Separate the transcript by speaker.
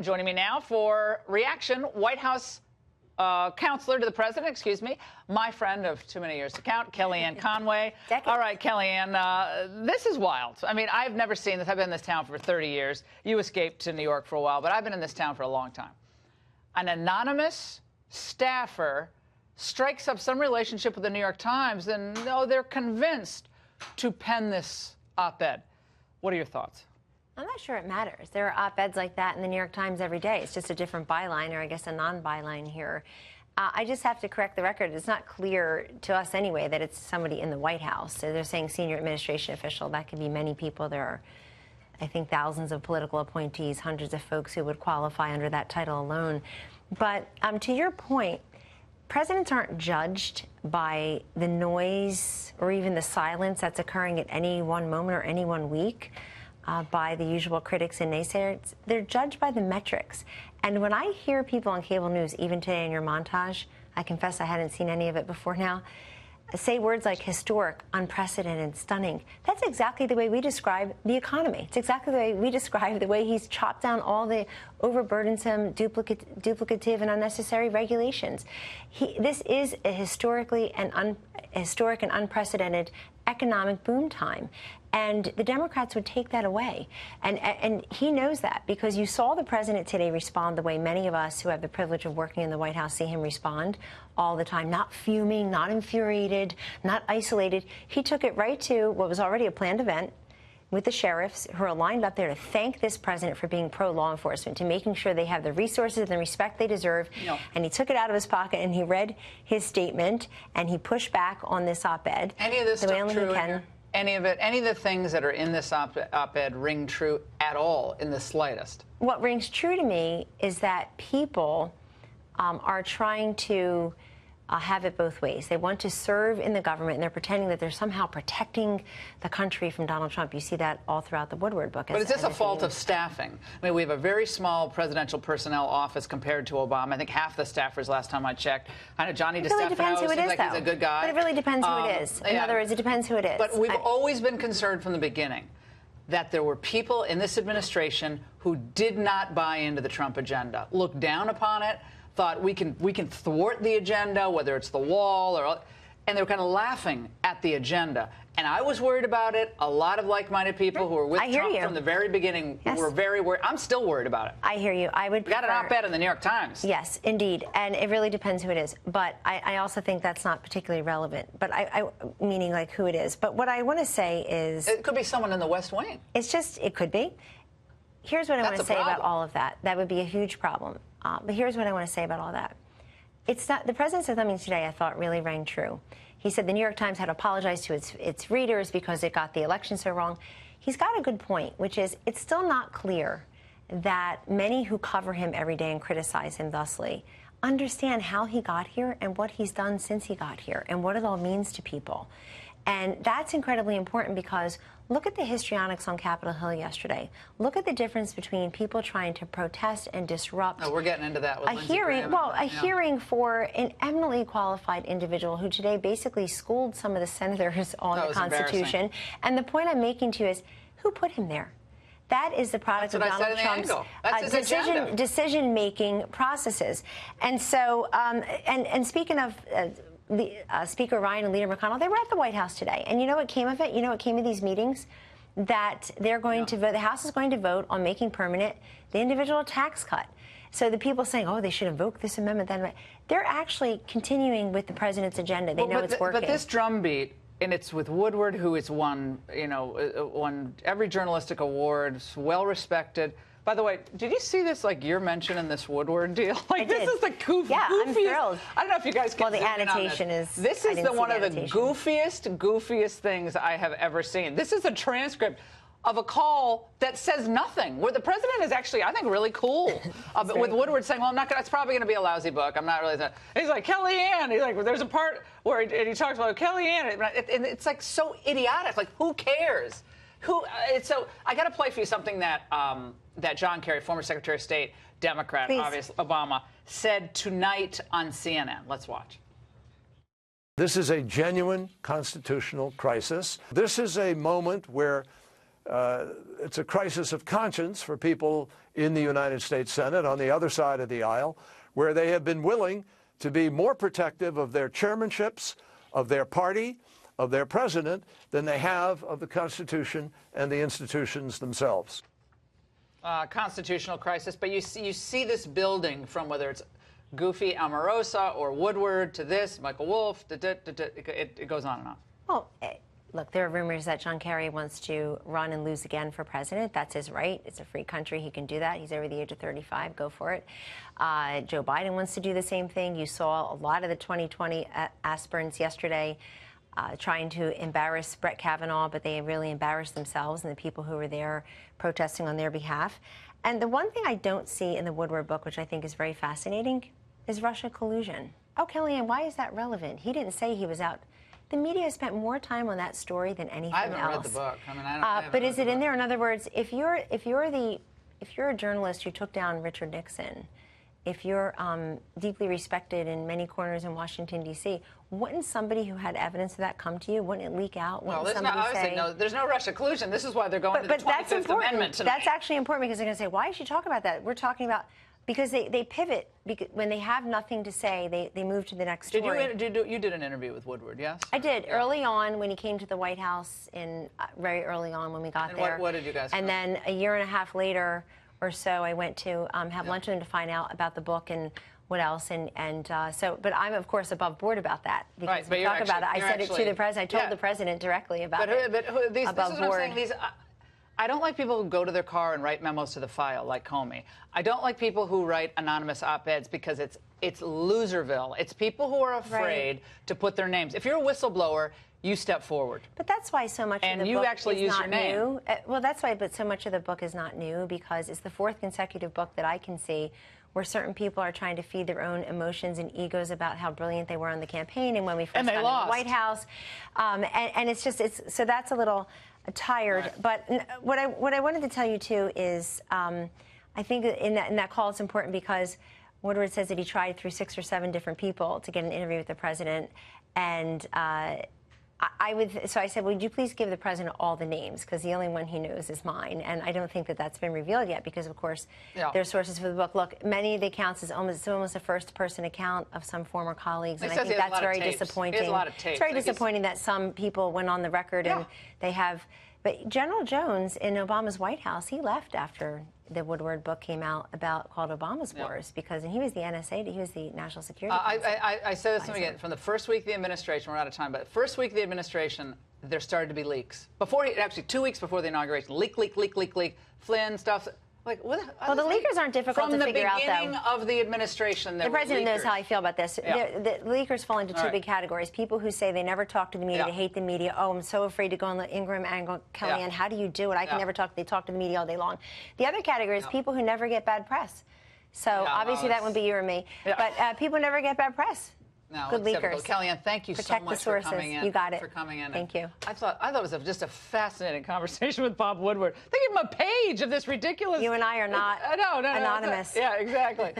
Speaker 1: Joining me now for reaction, White House counselor to the president, my friend of too many years to count, Kellyanne Conway. All right, Kellyanne, this is wild. I mean, I've never seen this. I've been in this town for 30 years. You escaped to New York for a while, but I've been in this town for a long time. An anonymous staffer strikes up some relationship with the New York Times, and they're convinced to pen this op-ed. What are your thoughts?
Speaker 2: I'm not sure it matters. There are op-eds like that in the New York Times every day. It's just a different byline, or I guess a non-byline here. I just have to correct the record. It's not clear to us anyway that it's somebody in the White House. So they're saying senior administration official. That could be many people. There are, I think, thousands of political appointees, hundreds of folks who would qualify under that title alone. But to your point, presidents aren't judged by the noise or even the silence that's occurring at any one moment or any one week. By the usual critics and naysayers. They're judged by the metrics. And when I hear people on cable news, even today in your montage, I confess I hadn't seen any of it before now, say words like historic, unprecedented, stunning. That's exactly the way we describe the economy. It's exactly the way we describe the way he's chopped down all the overburdensome, duplicative, and unnecessary regulations. This is a historic and unprecedented economic boom time. And the Democrats would take that away. And he knows that, because you saw the president today respond the way many of us who have the privilege of working in the White House see him respond all the time, not fuming, not infuriated, not isolated. He took it right to what was already a planned event with the sheriffs who are lined up there to thank this president for being pro-law enforcement, to making sure they have the resources and the respect they deserve. No. And he took it out of his pocket and he read his statement and he pushed back on this op-ed.
Speaker 1: Any of this stuff true? Any of the things that are in this op-ed ring true at all in the slightest?
Speaker 2: What rings true to me is that people are trying to have it both ways. They want to serve in the government, and they're pretending that they're somehow protecting the country from Donald Trump. You see that all throughout the Woodward book.
Speaker 1: But is this a fault of staffing? I mean, we have a very small presidential personnel office compared to Obama. I think half the staffers, last time I checked. I know Johnny DeStefano seems like he's a good guy.
Speaker 2: But it really depends who it is. In other words, it depends who it is.
Speaker 1: But we've always been concerned from the beginning that there were people in this administration who did not buy into the Trump agenda, looked down upon it, thought we can thwart the agenda, whether it's the wall and they were kind of laughing at the agenda. And I was worried about it. A lot of like-minded people who were with Trump from the very beginning were very worried. I'm still worried about it.
Speaker 2: I hear you. We
Speaker 1: got an op-ed in the New York Times.
Speaker 2: Yes, indeed. And it really depends who it is. But I also think that's not particularly relevant. But meaning like who it is. But what I want to say is,
Speaker 1: it could be someone in the West Wing.
Speaker 2: It could be. Here's what I want to say about all of that. That would be a huge problem. But here's what I want to say about all that. It's not, the president said something today I thought really rang true. He said the New York Times had apologized to its readers because it got the election so wrong. He's got a good point, which is it's still not clear that many who cover him every day and criticize him thusly understand how he got here and what he's done since he got here and what it all means to people. And that's incredibly important, because look at the histrionics on Capitol Hill yesterday. Look at the difference between people trying to protest and disrupt.
Speaker 1: Oh, we're getting into that with
Speaker 2: a hearing. Well, a hearing for an eminently qualified individual who today basically schooled some of the senators on the Constitution. And the point I'm making to you is, who put him there? That is the product of Donald Trump's decision-making processes. And so, and speaking of Speaker Ryan and Leader McConnell, they were at the White House today. And you know what came of it? You know what came of these meetings? That they're going to vote, the House is going to vote on making permanent the individual tax cut. So the people saying, oh, they should invoke this amendment, then they're actually continuing with the president's agenda. They know it's working.
Speaker 1: But this drumbeat, and it's with Woodward, who has won every journalistic award, well respected. By the way, did you see this, like your mention in this Woodward deal? Like, this is the goofiest.
Speaker 2: Yeah, I'm thrilled.
Speaker 1: I don't know if you guys can.
Speaker 2: Well, the annotation is.
Speaker 1: This is one of the goofiest things I have ever seen. This is a transcript of a call that says nothing, where the president is actually, I think, really cool. With Woodward saying, well, I'm not going to, it's probably going to be a lousy book. I'm not really. He's like, Kellyanne. He's like, there's a part where he talks about Kellyanne. And it's like so idiotic. Like, who cares? So I got to play for you something that that John Kerry, former Secretary of State, Democrat, obviously Obama, said tonight on CNN. Let's watch.
Speaker 3: This is a genuine constitutional crisis. This is a moment where It's a crisis of conscience for people in the United States Senate on the other side of the aisle, where they have been willing to be more protective of their chairmanships, of their party, of their president, than they have of the Constitution and the institutions themselves.
Speaker 1: Constitutional crisis, but you see this building from whether it's Goofy Omarosa or Woodward to this, Michael Wolff, it goes on and on.
Speaker 2: Well, look, there are rumors that John Kerry wants to run and lose again for president. That's his right. It's a free country. He can do that. He's over the age of 35. Go for it. Joe Biden wants to do the same thing. You saw a lot of the 2020 aspirants yesterday trying to embarrass Brett Kavanaugh, but they really embarrassed themselves and the people who were there protesting on their behalf. And the one thing I don't see in the Woodward book, which I think is very fascinating, is Russia collusion. Oh, Kellyanne, why is that relevant? He didn't say he was out. The media has spent more time on that story than anything else.
Speaker 1: I haven't read the book. I mean, I
Speaker 2: but is it in there? In other words, if you're a journalist who took down Richard Nixon, if you're deeply respected in many corners in Washington, D.C., wouldn't somebody who had evidence of that come to you? Wouldn't it leak out?
Speaker 1: Well, there's no Russia collusion. This is why they're going to the 25th Amendment tonight.
Speaker 2: That's actually important because they're going to say, why did she talk about that? We're talking about, because they pivot. Because when they have nothing to say, they move to the next story.
Speaker 1: You did an interview with Woodward, yes?
Speaker 2: I did, early on when he came to the White House, very early on when we got there.
Speaker 1: What did you guys
Speaker 2: And then a year and a half later or so, I went to have lunch with him to find out about the book and what else, but I'm of course above board about that because
Speaker 1: right,
Speaker 2: we talk about it. I said it to the president. I told the president directly about it.
Speaker 1: But this is what I'm saying. I don't like people who go to their car and write memos to the file like Comey. I don't like people who write anonymous op-eds because it's loserville. It's people who are afraid to put their names. If you're a whistleblower, you step forward.
Speaker 2: But that's why so much of the book is not new.
Speaker 1: And you actually use your name.
Speaker 2: Well, that's why, but so much of the book is not new because it's the fourth consecutive book that I can see where certain people are trying to feed their own emotions and egos about how brilliant they were on the campaign and when we first got in the White House. And so that's a little tired. Right. But what I wanted to tell you, too, is I think in that call it's important because Woodward says that he tried through 6 or 7 different people to get an interview with the president. And so I said, would you please give the president all the names? Because the only one he knows is mine. And I don't think that that's been revealed yet because, of course, there's sources for the book. Look, many of the accounts is almost a first-person account of some former colleagues. And I think that's very disappointing.
Speaker 1: A lot of tapes.
Speaker 2: It's very disappointing that some people went on the record and they have. But General Jones in Obama's White House, he left after the Woodward book came out called Obama's Wars and he was the NSA, he was the National Security Council.
Speaker 1: I said this to him again, from the first week of the administration, we're out of time, but first week of the administration, there started to be leaks. Actually 2 weeks before the inauguration, leak. Flynn stuff. Like, well,
Speaker 2: the leakers aren't difficult to figure out, though.
Speaker 1: From the beginning of the administration,
Speaker 2: the president knows how I feel about this. The leakers fall into two big categories. People who say they never talk to the media, they hate the media. Oh, I'm so afraid to go on the Ingraham Angle. Kellyanne, how do you do it? I can never talk. They talk to the media all day long. The other category is people who never get bad press. So obviously that would be you or me. But people never get bad press.
Speaker 1: No,
Speaker 2: good leakers.
Speaker 1: Kellyanne, thank you so much for coming in.
Speaker 2: You got it.
Speaker 1: For coming in.
Speaker 2: Thank you.
Speaker 1: I thought it was just a fascinating conversation with Bob Woodward. They gave him a page of this ridiculous.
Speaker 2: You and I are not anonymous.
Speaker 1: Yeah, exactly.